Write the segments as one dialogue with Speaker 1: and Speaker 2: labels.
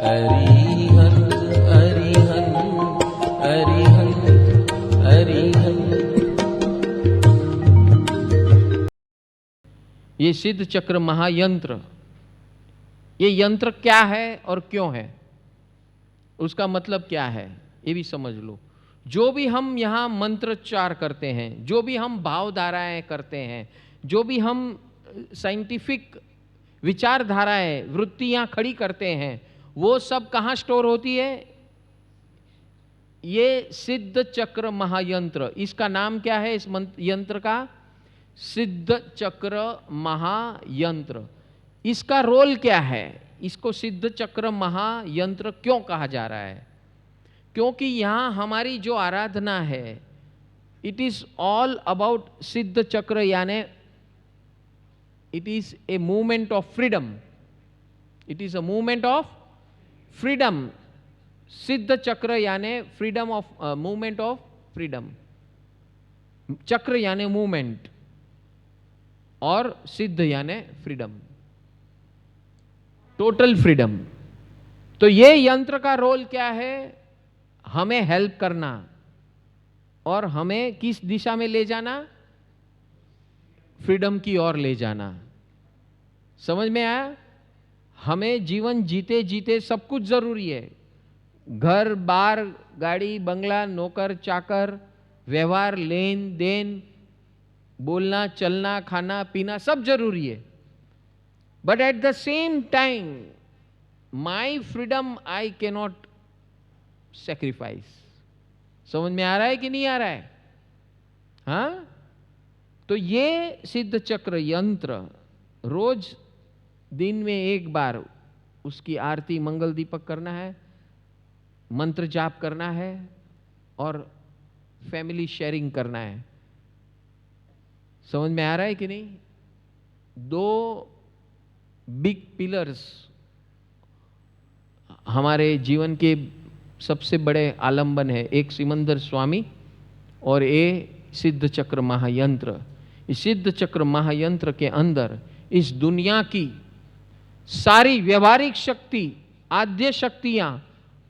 Speaker 1: अरिहंत अरिहंत अरिहंत अरिहंत।
Speaker 2: ये सिद्ध चक्र महायंत्र, ये यंत्र क्या है और क्यों है, उसका मतलब क्या है ये भी समझ लो। जो भी हम यहाँ मंत्रोच्चार करते हैं, जो भी हम भावधाराएं करते हैं, जो भी हम साइंटिफिक विचारधाराएं वृत्तियां खड़ी करते हैं, वो सब कहाँ स्टोर होती है? ये सिद्ध चक्र महायंत्र, इसका नाम क्या है इस यंत्र का? सिद्ध चक्र महायंत्र। इसका रोल क्या है? इसको सिद्ध चक्र महायंत्र क्यों कहा जा रहा है? क्योंकि यहां हमारी जो आराधना है, इट इज ऑल अबाउट सिद्ध चक्र, यानी it is a movement of freedom. It is a movement of freedom. सिद्ध चक्र यानी freedom of, movement of freedom. चक्र यानी मूवमेंट और सिद्ध यानी फ्रीडम, टोटल फ्रीडम। तो ये यंत्र का रोल क्या है? हमें हेल्प करना और हमें किस दिशा में ले जाना? फ्रीडम की ओर ले जाना। समझ में आया? हमें जीवन जीते जीते सब कुछ जरूरी है। घर बार, गाड़ी बंगला, नौकर चाकर, व्यवहार, लेन देन, बोलना चलना, खाना पीना, सब जरूरी है। But at the same time my freedom I cannot sacrifice. समझ में आ रहा है कि नहीं आ रहा है? हाँ, तो ये सिद्ध चक्र यंत्र रोज दिन में एक बार उसकी आरती मंगल दीपक करना है, मंत्र जाप करना है और फैमिली शेयरिंग करना है। समझ में आ रहा है कि नहीं? दो बिग पिलर्स हमारे जीवन के सबसे बड़े आलंबन है, एक सिमंदर स्वामी और ये सिद्ध चक्र महायंत्र। इस सिद्ध चक्र महायंत्र के अंदर इस दुनिया की सारी व्यवहारिक शक्ति, आद्य शक्तियां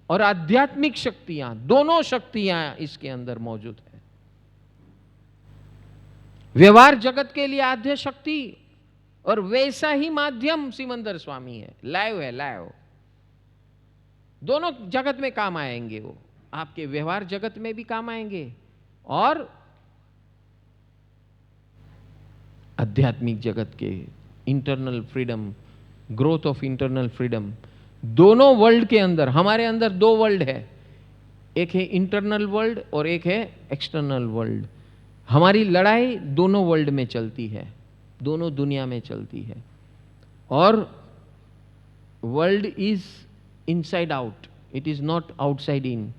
Speaker 2: और आध्यात्मिक शक्तियां, दोनों शक्तियां इसके अंदर मौजूद है। व्यवहार जगत के लिए आद्य शक्ति और वैसा ही माध्यम सिमंदर स्वामी है, लाइव है, लाइव। दोनों जगत में काम आएंगे। वो आपके व्यवहार जगत में भी काम आएंगे और आध्यात्मिक जगत के internal freedom, growth of internal freedom. दोनों वर्ल्ड के अंदर, हमारे अंदर दो वर्ल्ड है, एक है इंटरनल वर्ल्ड और एक है एक्सटर्नल वर्ल्ड। हमारी लड़ाई दोनों वर्ल्ड में चलती है, दोनों दुनिया में चलती है। और world is inside out, it is not outside in.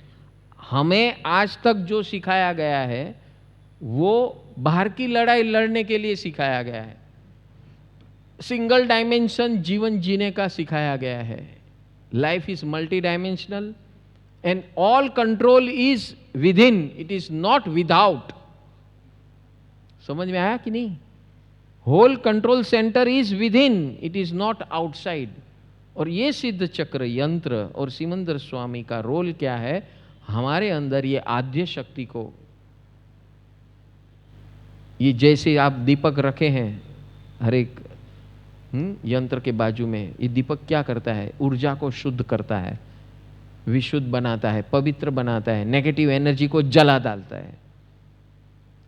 Speaker 2: हमें आज तक जो सिखाया गया है वो बाहर की लड़ाई लड़ने के लिए सिखाया गया है। सिंगल डायमेंशन जीवन जीने का सिखाया गया है। Life is multi dimensional and all control is within, it is not without. समझ में आया कि नहीं? Whole control centre is within, it is not outside. और ये सिद्ध चक्र यंत्र और सिमंदर स्वामी का रोल क्या है? हमारे अंदर ये आद्य शक्ति को, ये जैसे आप दीपक रखे हैं हर एक यंत्र के बाजू में, ये दीपक क्या करता है? ऊर्जा को शुद्ध करता है, विशुद्ध बनाता है, पवित्र बनाता है, नेगेटिव एनर्जी को जला डालता है।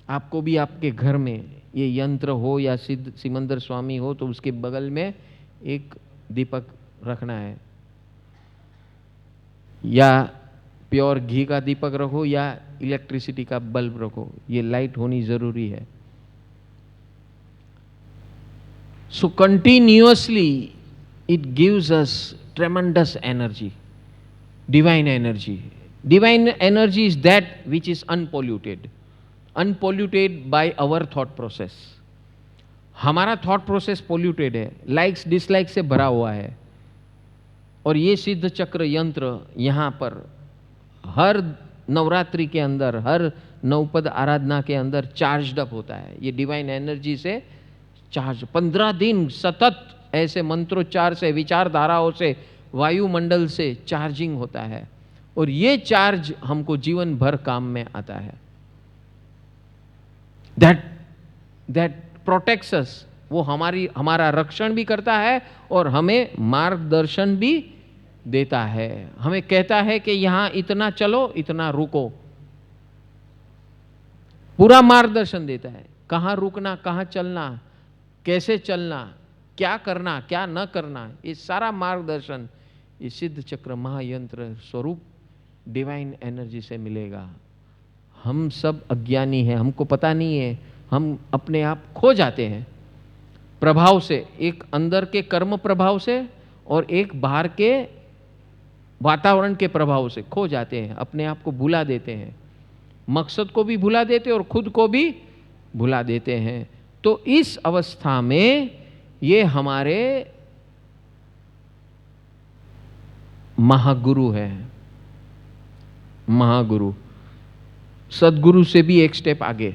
Speaker 2: आपको भी आपके घर में ये यंत्र हो या सिद्ध सिमंदर स्वामी हो तो उसके बगल में एक दीपक रखना है, या प्योर घी का दीपक रखो या इलेक्ट्रिसिटी का बल्ब रखो, ये लाइट होनी जरूरी है। So continuously it gives us tremendous energy, divine energy. Divine energy is that which is unpolluted, unpolluted by our thought process. हमारा थॉट प्रोसेस पोल्यूटेड है, लाइक्स डिसलाइक से भरा हुआ है। और ये सिद्ध चक्र यंत्र यहाँ पर हर नवरात्रि के अंदर, हर नवपद आराधना के अंदर चार्ज्ड अप होता है। ये डिवाइन एनर्जी से चार्ज 15 दिन सतत ऐसे मंत्रोच्चार से, विचारधाराओं से वायुमंडल से चार्जिंग होता है और ये चार्ज हमको जीवन भर काम में आता है। दैट प्रोटेक्ट्स अस, वो हमारा रक्षण भी करता है और हमें मार्गदर्शन भी देता है। हमें कहता है कि यहां इतना चलो, इतना रुको, पूरा मार्गदर्शन देता है, कहां रुकना, कहां चलना, कैसे चलना, क्या करना, क्या न करना, ये सारा मार्गदर्शन ये सिद्ध चक्र महायंत्र स्वरूप डिवाइन एनर्जी से मिलेगा। हम सब अज्ञानी हैं, हमको पता नहीं है, हम अपने आप खो जाते हैं प्रभाव से, एक अंदर के कर्म प्रभाव से और एक बाहर के वातावरण के प्रभाव से खो जाते हैं, अपने आप को भुला देते हैं, मकसद को भी भुला देते हैं और खुद को भी भुला देते हैं। तो इस अवस्था में ये हमारे महागुरु है, महागुरु सदगुरु से भी एक स्टेप आगे।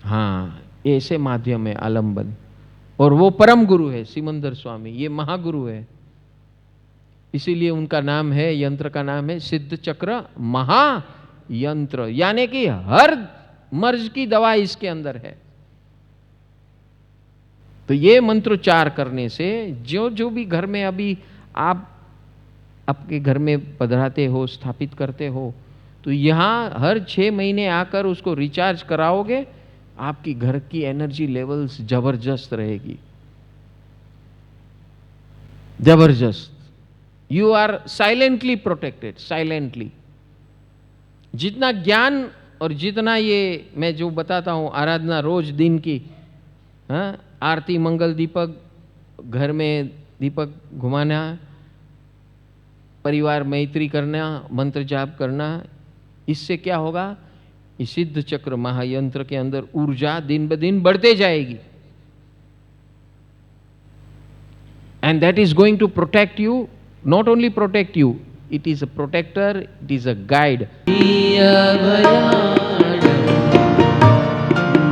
Speaker 2: हाँ, ऐसे माध्यम है आलम्बन, और वो परम गुरु है सिमंदर स्वामी, ये महागुरु है। इसीलिए उनका नाम है, यंत्र का नाम है सिद्ध चक्र महायंत्र, यानी कि हर मर्ज की दवा इसके अंदर है। तो ये मंत्रोच्चार करने से जो जो भी घर में अभी आप आपके घर में पधराते हो, स्थापित करते हो, तो यहां हर 6 महीने आकर उसको रिचार्ज कराओगे, आपकी घर की एनर्जी लेवल्स जबरदस्त रहेगी, जबरदस्त। You are silently protected, silently. जितना ज्ञान और जितना ये मैं जो बताता हूं आराधना रोज दिन की, हाँ, आरती, मंगल, दीपक, घर में दीपक घुमाना, परिवार मैत्री करना, मंत्र जाप करना, इससे क्या होगा, इस सिद्ध चक्र महायंत्र के अंदर ऊर्जा दिन ब दिन बढ़ते जाएगी। And that is going to protect you, not only protect you, it is a protector, it is a guide.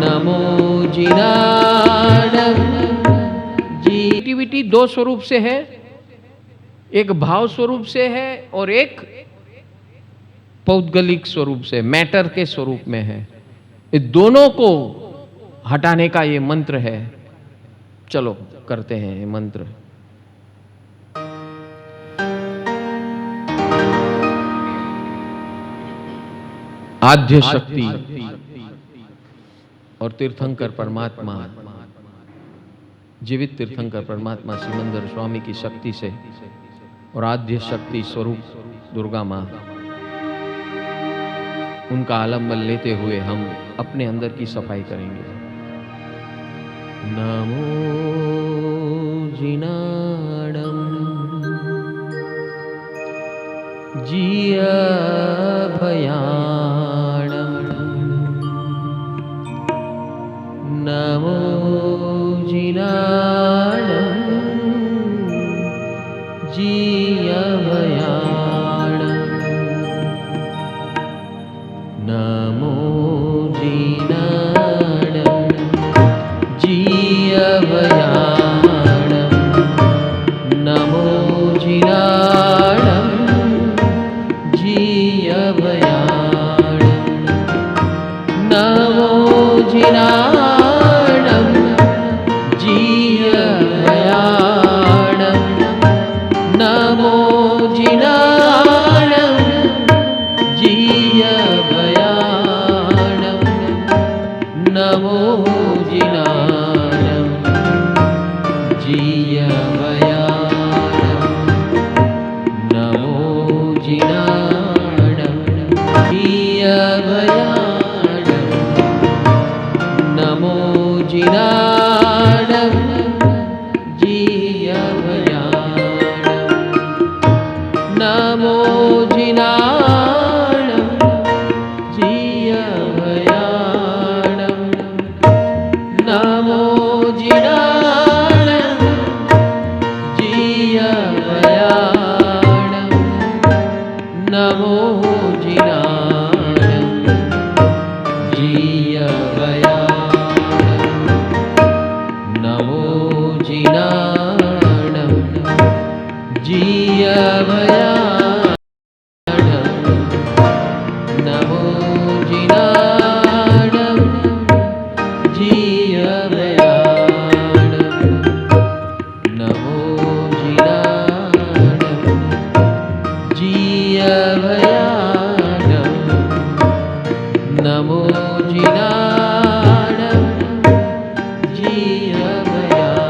Speaker 2: नमो जिनाडम जी। एक्टिविटी 2 स्वरूप से है, एक भाव स्वरूप से है और एक पौद्गलिक स्वरूप से, मैटर के स्वरूप में है। ये दोनों को हटाने का ये मंत्र है। चलो करते हैं ये मंत्र। आद्य शक्ति और तीर्थंकर परमात्मा, जीवित तीर्थंकर परमात्मा सिमंदर स्वामी की शक्ति से और आद्य शक्ति स्वरूप दुर्गा माँ, उनका आलम्बन लेते हुए हम अपने अंदर की सफाई करेंगे। नमो जिनाडम जिया भयाणम, नमो जिनाडम जिया भयाणम, नमो जिनाडम जिया भयाणम, नमो जिनाडम जिया भयाणम, नमो जिनाडम जिया भयाणम, नमो जिनाडम जिया भयाणम, नमो जिनाडम जिया भयाणम, नमो जिनाडम जिया भयाणम, नमो जिनाडम जिया भयाणम,
Speaker 1: भयाणं नमो जिनाणं जिय भयाणं नमो जिनाणं जिय भयाणं नमो जिनाणं जिय भयाणं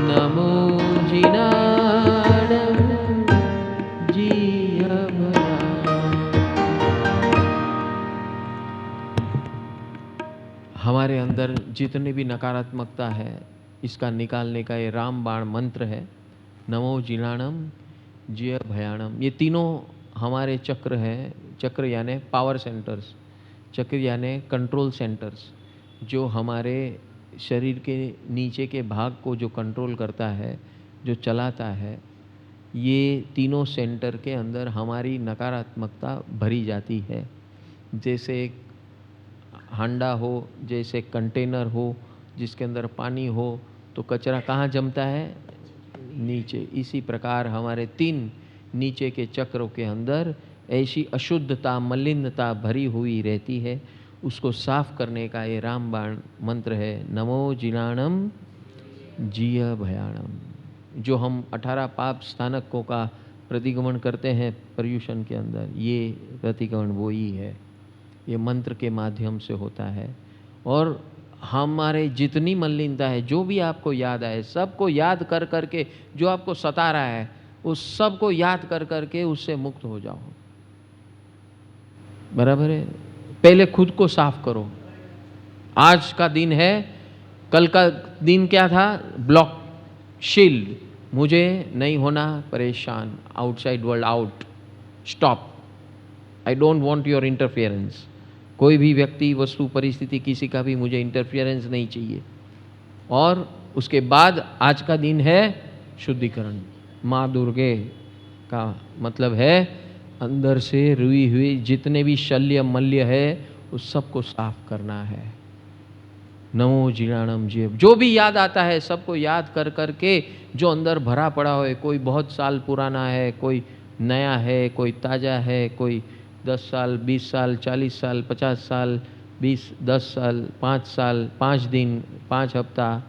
Speaker 1: नमो जिनाणं जिय भयाणं।
Speaker 2: हमारे अंदर जितने भी नकारात्मकता है, इसका निकालने का ये रामबाण मंत्र है, नमो जिनाणम जिय भयाणम। ये तीनों हमारे चक्र हैं। चक्र यानी पावर सेंटर्स, चक्र यानी कंट्रोल सेंटर्स, जो हमारे शरीर के नीचे के भाग को जो कंट्रोल करता है, जो चलाता है। ये तीनों सेंटर के अंदर हमारी नकारात्मकता भरी जाती है। जैसे एक हांडा हो, जैसे कंटेनर हो जिसके अंदर पानी हो, तो कचरा कहाँ जमता है? नीचे। इसी प्रकार हमारे तीन नीचे के चक्रों के अंदर ऐसी अशुद्धता, मलिनता भरी हुई रहती है। उसको साफ करने का ये रामबाण मंत्र है, नमो जिनाणम जिय भयाणम। जो हम 18 पाप स्थानकों का प्रतिगमन करते हैं पर्यूषण के अंदर, ये प्रतिगमन वो ही है। ये मंत्र के माध्यम से होता है। और हमारे जितनी मलिनता है, जो भी आपको याद आए, सबको याद कर करके, जो आपको सता रहा है उस सब को याद कर करके उससे मुक्त हो जाओ। बराबर है? पहले खुद को साफ करो। आज का दिन है, कल का दिन क्या था? Block shield. मुझे नहीं होना परेशान, outside world out, stop, I don't want your interference. कोई भी व्यक्ति, वस्तु, परिस्थिति, किसी का भी मुझे इंटरफियरेंस नहीं चाहिए। और उसके बाद आज का दिन है शुद्धिकरण। माँ दुर्गे का मतलब है अंदर से रुई हुई जितने भी शल्य मल्य है उस सबको साफ करना है। नमो जिनाणम जिय। जो भी याद आता है सबको याद कर करके, जो अंदर भरा पड़ा हो, कोई बहुत साल पुराना है, कोई नया है, कोई ताज़ा है, कोई 10 साल, 20 साल, 40 साल, 50 साल, 10 साल, 5 साल, 5 दिन, 5 हफ्ता,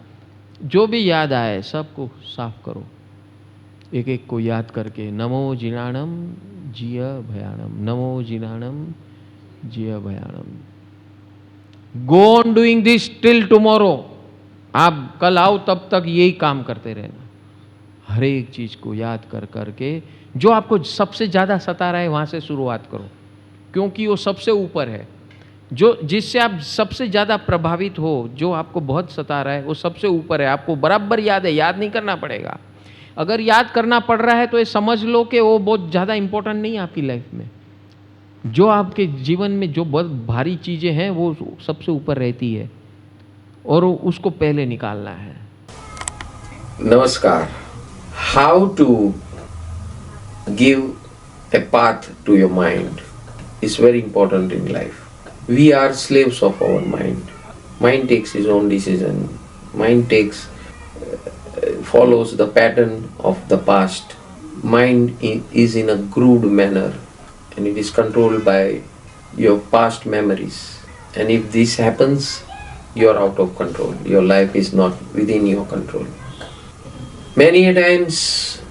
Speaker 2: जो भी याद आए सबको साफ करो। एक एक को याद करके, नमो जिनाणम जिय भयाणम, नमो जिनाणम जिय भयाणम। Go on doing this till tomorrow. आप कल आओ तब तक यही काम करते रहना। हर एक चीज को याद कर करके, जो आपको सबसे ज्यादा सता रहा है वहां से शुरुआत करो, क्योंकि वो सबसे ऊपर है। जो जिससे आप सबसे ज्यादा प्रभावित हो, जो आपको बहुत सता रहा है, वो सबसे ऊपर है। आपको बराबर याद है, याद नहीं करना पड़ेगा। अगर याद करना पड़ रहा है तो ये समझ लो कि वो बहुत ज़्यादा इंपॉर्टेंट नहीं है आपकी लाइफ में। जो आपके जीवन में जो बहुत भारी चीज़ें हैं वो सबसे ऊपर रहती है, और उसको पहले निकालना है।
Speaker 3: Namaskar. How to give a path to your mind is very important in life. We are slaves of our mind. Mind takes its own decision. Mind follows the pattern of the past. Mind is in a crude manner and it is controlled by your past memories. And if this happens, you are out of control. Your life is not within your control. Many a times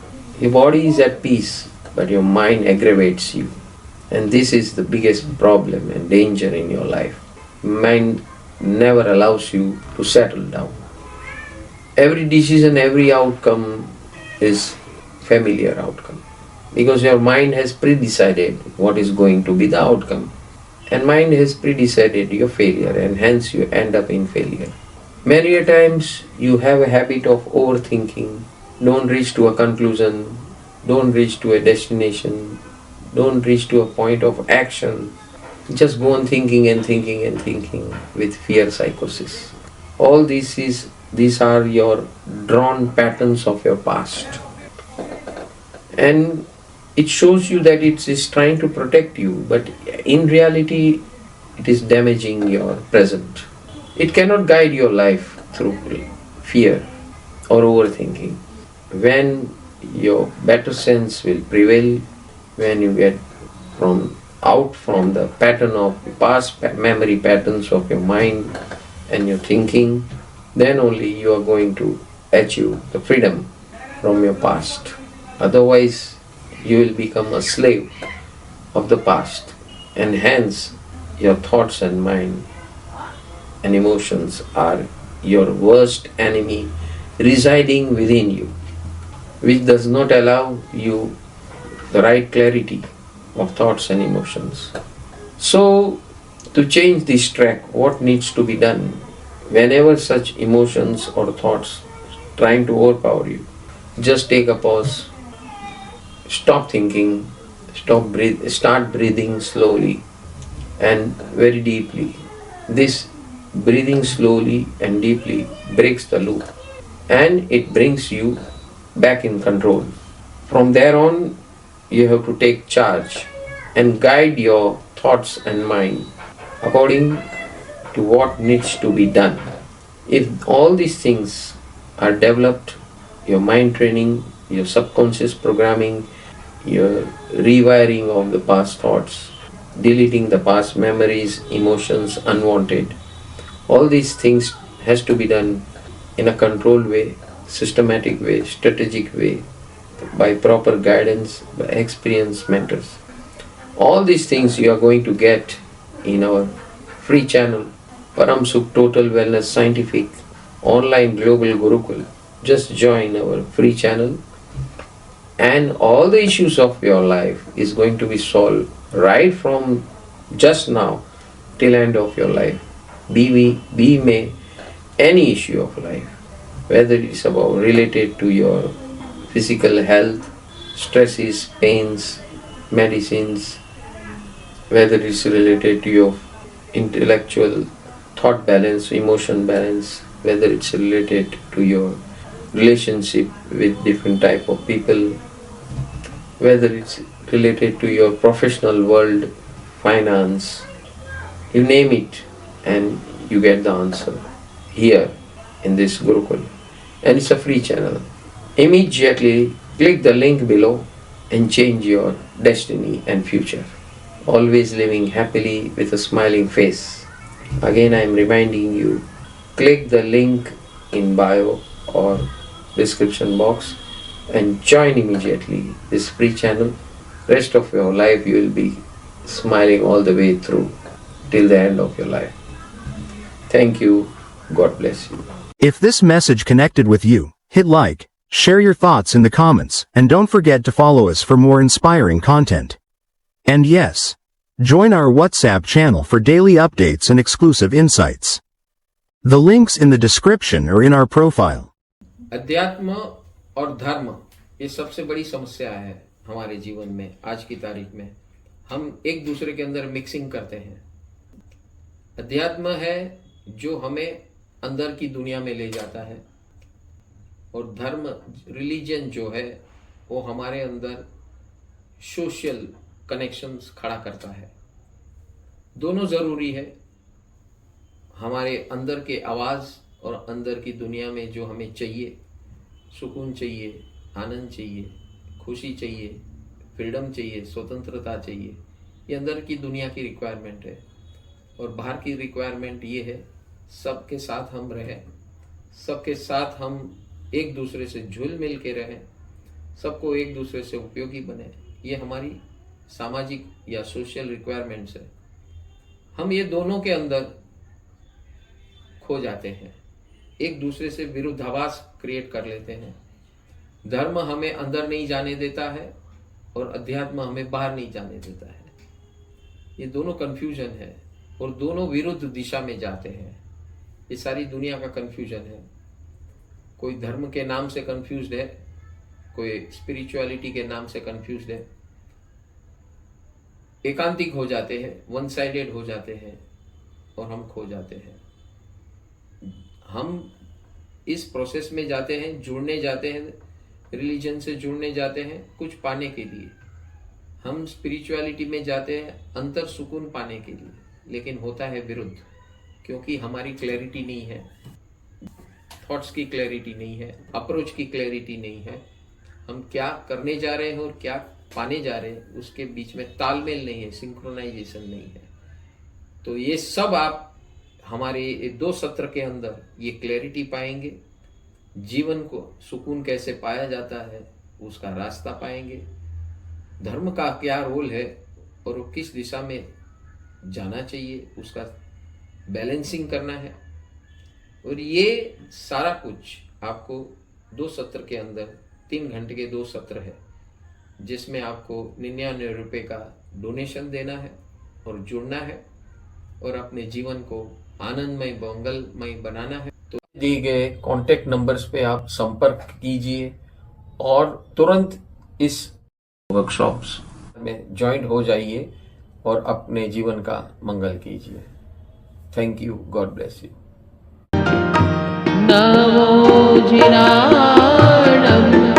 Speaker 3: your body is at peace, but your mind aggravates you. And this is the biggest problem and danger in your life. Mind never allows you to settle down. Every decision, every outcome is familiar outcome, because your mind has pre-decided what is going to be the outcome. And mind has pre-decided your failure, and hence you end up in failure. Many a times you have a habit of overthinking, don't reach to a conclusion, don't reach to a destination, don't reach to a point of action. Just go on thinking and thinking and thinking with fear psychosis. All these are your drawn patterns of your past. And it shows you that it is trying to protect you, but in reality it is damaging your present. It cannot guide your life through fear or overthinking. When your better sense will prevail. When you get out from the pattern of past memory patterns of your mind and your thinking, then only you are going to achieve the freedom from your past. Otherwise, you will become a slave of the past, and hence your thoughts and mind and emotions are your worst enemy residing within you, which does not allow you the right clarity of thoughts and emotions. So, to change this track, what needs to be done? Whenever such emotions or thoughts trying to overpower you, just take a pause, stop thinking, start breathing slowly and very deeply. This breathing slowly and deeply breaks the loop and it brings you back in control. From there on, you have to take charge and guide your thoughts and mind according to what needs to be done. If all these things are developed, your mind training, your subconscious programming, your rewiring of the past thoughts, deleting the past memories, emotions, unwanted, all these things has to be done in a controlled way, systematic way, strategic way, by proper guidance, by experienced mentors. All these things you are going to get in our free channel, Param Sukh Total Wellness Scientific Online Global Gurukul. Just join our free channel and all the issues of your life is going to be solved right from just now till end of your life. Be may any issue of life, whether it's about related to your physical health, stresses, pains, medicines, whether it's related to your intellectual thought balance, emotion balance, whether it's related to your relationship with different type of people, whether it's related to your professional world, finance, you name it, and you get the answer here in this Gurukul. And it's a free channel. Immediately click the link below and change your destiny and future. Always living happily with a smiling face. Again, I am reminding you, click the link in bio or description box and join immediately this free channel. Rest of your life you will be smiling all the way through till the end of your life. Thank you. God bless you.
Speaker 4: If this message connected with you, hit like, share your thoughts in the comments, and don't forget to follow us for more inspiring content. And yes, join our WhatsApp channel for daily updates and exclusive insights. The links in the description or in our profile.
Speaker 2: अध्यात्म और धर्म ये सबसे बड़ी समस्या है हमारे जीवन में। आज की तारीख में हम एक दूसरे के अंदर मिक्सिंग करते हैं। अध्यात्म है जो हमें अंदर की दुनिया में ले जाता है और धर्म, रिलीजन जो है वो हमारे अंदर सोशल कनेक्शंस खड़ा करता है। दोनों जरूरी है। हमारे अंदर के आवाज और अंदर की दुनिया में जो हमें चाहिए, सुकून चाहिए, आनंद चाहिए, खुशी चाहिए, फ्रीडम चाहिए, स्वतंत्रता चाहिए, ये अंदर की दुनिया की रिक्वायरमेंट है। और बाहर की रिक्वायरमेंट ये है, सबके साथ हम रहें, सबके साथ हम एक दूसरे से झुल मिल के रहें, सबको एक दूसरे से उपयोगी बने। ये हमारी सामाजिक या सोशल रिक्वायरमेंट्स है। हम ये दोनों के अंदर खो जाते हैं, एक दूसरे से विरुद्धाभास क्रिएट कर लेते हैं। धर्म हमें अंदर नहीं जाने देता है और अध्यात्म हमें बाहर नहीं जाने देता है। ये दोनों कंफ्यूजन है और दोनों विरुद्ध दिशा में जाते हैं। ये सारी दुनिया का कंफ्यूजन है। कोई धर्म के नाम से कंफ्यूज्ड है, कोई स्पिरिचुअलिटी के नाम से कंफ्यूज्ड है। एकांतिक हो जाते हैं, वन साइडेड हो जाते हैं और हम खो जाते हैं। हम इस प्रोसेस में जाते हैं, जुड़ने जाते हैं, रिलीजन से जुड़ने जाते हैं कुछ पाने के लिए। हम स्पिरिचुअलिटी में जाते हैं अंतर सुकून पाने के लिए, लेकिन होता है विरुद्ध, क्योंकि हमारी क्लैरिटी नहीं है, थॉट्स की क्लैरिटी नहीं है, अप्रोच की क्लैरिटी नहीं है।
Speaker 3: हम क्या करने जा रहे हैं और क्या पाने जा रहे हैं उसके बीच में तालमेल नहीं है, सिंक्रोनाइजेशन नहीं है। तो ये सब आप हमारे ये 2 सत्र के अंदर ये क्लैरिटी पाएंगे। जीवन को सुकून कैसे पाया जाता है उसका रास्ता पाएंगे, धर्म का क्या रोल है और वो किस दिशा में जाना चाहिए उसका बैलेंसिंग करना है। और ये सारा कुछ आपको 2 सत्र के अंदर 3 घंटे के 2 सत्र है, जिसमें आपको 99 रुपये का डोनेशन देना है और जुड़ना है और अपने जीवन को आनंदमय मंगलमय बनाना है। तो दिए गए कॉन्टेक्ट नंबर्स पे आप संपर्क कीजिए और तुरंत इस वर्कशॉप्स में ज्वाइन हो जाइए और अपने जीवन का मंगल कीजिए। Thank you, God bless you.
Speaker 1: NaMo जिनाणम्